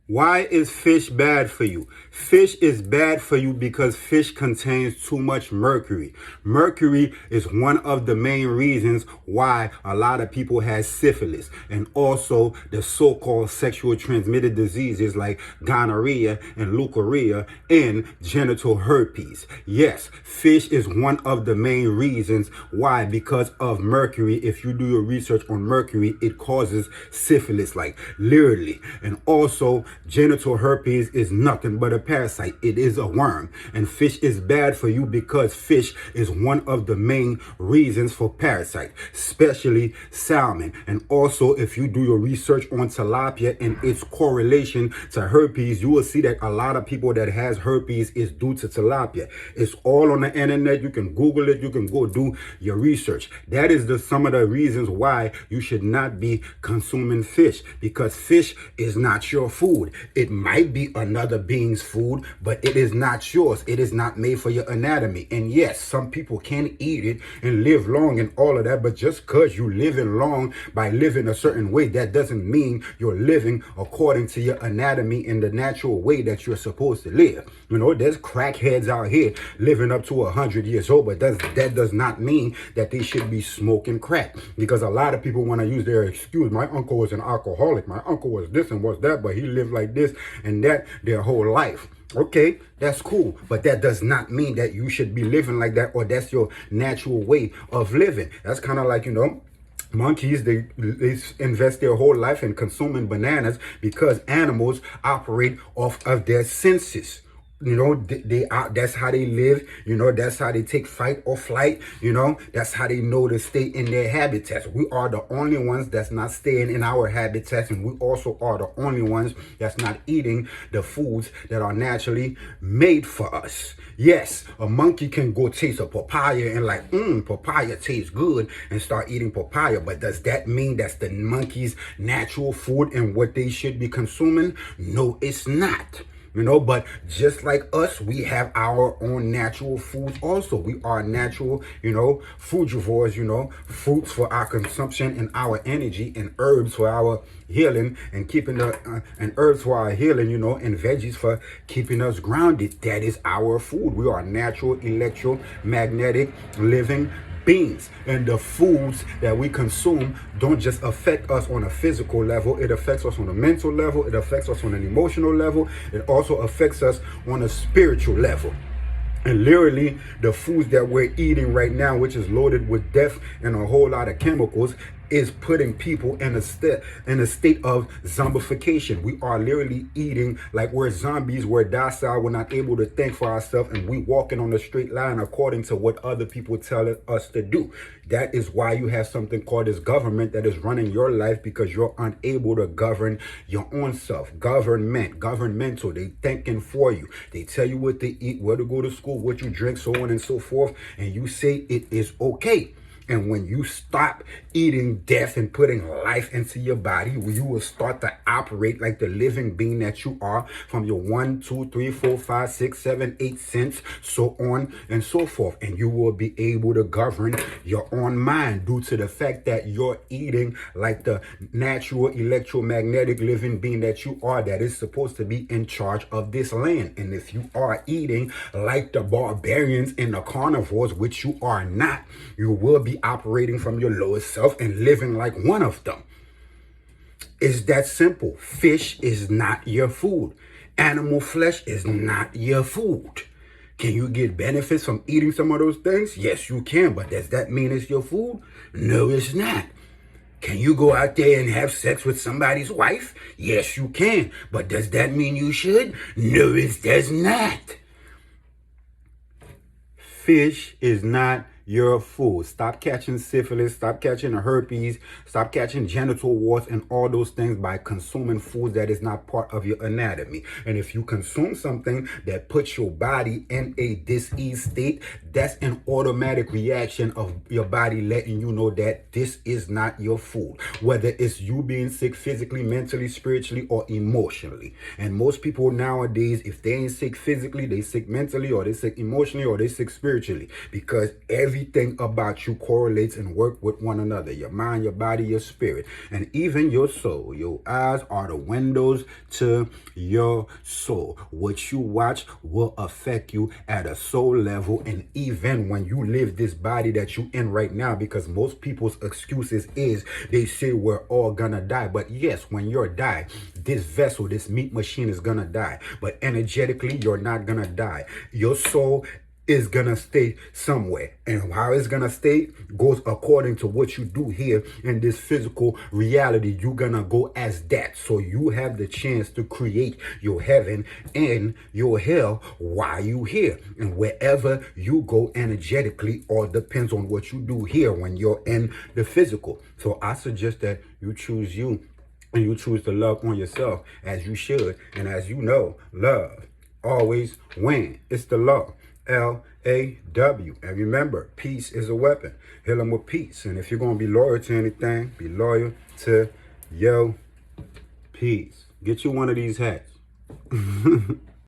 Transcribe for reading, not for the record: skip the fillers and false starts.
Why is fish bad for you? Fish is bad for you because fish contains too much mercury. Mercury is one of the main reasons why a lot of people have syphilis and also the so-called sexual transmitted diseases like gonorrhea and leukorrhea and genital herpes. Yes, fish is one of the main reasons why, because of mercury. If you do your research on mercury, it causes syphilis, like literally. And also genital herpes is nothing but a parasite. It is a worm, and fish is bad for you because fish is one of the main reasons for parasite, especially salmon. And also, if you do your research on tilapia and its correlation to herpes, you will see that a lot of people that has herpes is due to tilapia. It's all on the internet. You can Google it. You can go do your research. That is some of the reasons why you should not be consuming fish, because fish is not your food. It might be another being's food, but it is not yours. It is not made for your anatomy. And yes, some people can eat it and live long and all of that, but just because you living long by living a certain way, that doesn't mean you're living according to your anatomy in the natural way that you're supposed to live. You know, there's crackheads out here living up to 100 years old, but that does not mean that they should be smoking crack, because a lot of people want to use their excuse. My uncle was an alcoholic. My uncle was this and was that, but he lived like this and that their whole life. Okay, that's cool, but that does not mean that you should be living like that, or that's your natural way of living. That's kind of like, you know, monkeys, they invest their whole life in consuming bananas because animals operate off of their senses. You know, they are, that's how they live. You know, that's how they take fight or flight. You know, that's how they know to stay in their habitats. We are the only ones that's not staying in our habitats, and we also are the only ones that's not eating the foods that are naturally made for us. Yes, a monkey can go taste a papaya and like, papaya tastes good, and start eating papaya. But does that mean that's the monkey's natural food and what they should be consuming? No, it's not. You know, but just like us, we have our own natural foods also. We are natural, you know, frugivores, you know, fruits for our consumption and our energy, and herbs for our healing and keeping and herbs for our healing, you know, and veggies for keeping us grounded. That is our food. We are natural, electromagnetic, living beings, and the foods that we consume don't just affect us on a physical level. It affects us on a mental level. It affects us on an emotional level. It also affects us on a spiritual level. And literally, the foods that we're eating right now, which is loaded with death and a whole lot of chemicals, is putting people in a state of zombification. We are literally eating like we're zombies. We're docile. We're not able to think for ourselves, and we walking on a straight line according to what other people tell us to do. That is why you have something called this government that is running your life, because you're unable to govern your own self. Governmental. They thinking for you. They tell you what to eat, where to go to school, what you drink, so on and so forth, and you say it is okay. And when you stop eating death and putting life into your body, you will start to operate like the living being that you are, from your 1, 2, 3, 4, 5, 6, 7, 8 cents, so on and so forth. And you will be able to govern your own mind due to the fact that you're eating like the natural electromagnetic living being that you are, that is supposed to be in charge of this land. And if you are eating like the barbarians and the carnivores, which you are not, you will be operating from your lowest self and living like one of them. It's that simple. Fish is not your food. Animal flesh is not your food. Can you get benefits from eating some of those things? Yes, you can. But does that mean it's your food? No, it's not. Can you go out there and have sex with somebody's wife? Yes, you can. But does that mean you should? No, it does not. Fish is not your food. Stop catching syphilis, stop catching herpes, stop catching genital warts and all those things by consuming foods that is not part of your anatomy. And if you consume something that puts your body in a diseased state, that's an automatic reaction of your body letting you know that this is not your food. Whether it's you being sick physically, mentally, spiritually, or emotionally. And most people nowadays, if they ain't sick physically, they sick mentally, or they sick emotionally, or they sick spiritually, because every Everything about you correlates and work with one another. Your mind, your body, your spirit, and even your soul. Your eyes are the windows to your soul. What you watch will affect you at a soul level, and even when you live this body that you in right now, because most people's excuses is they say we're all gonna die. But yes, when you're die, this vessel, this meat machine is gonna die. But energetically, you're not gonna die. Your soul is gonna stay somewhere, and how it's gonna stay goes according to what you do here in this physical reality. You're gonna go as that, so you have the chance to create your heaven and your hell while you here, and wherever you go energetically all depends on what you do here when you're in the physical. So I suggest that you choose you, and you choose to love on yourself as you should. And as you know, love always wins. It's the law. LAW. And remember, peace is a weapon. Heal them with peace. And if you're going to be loyal to anything, be loyal to your peace. Get you one of these hats.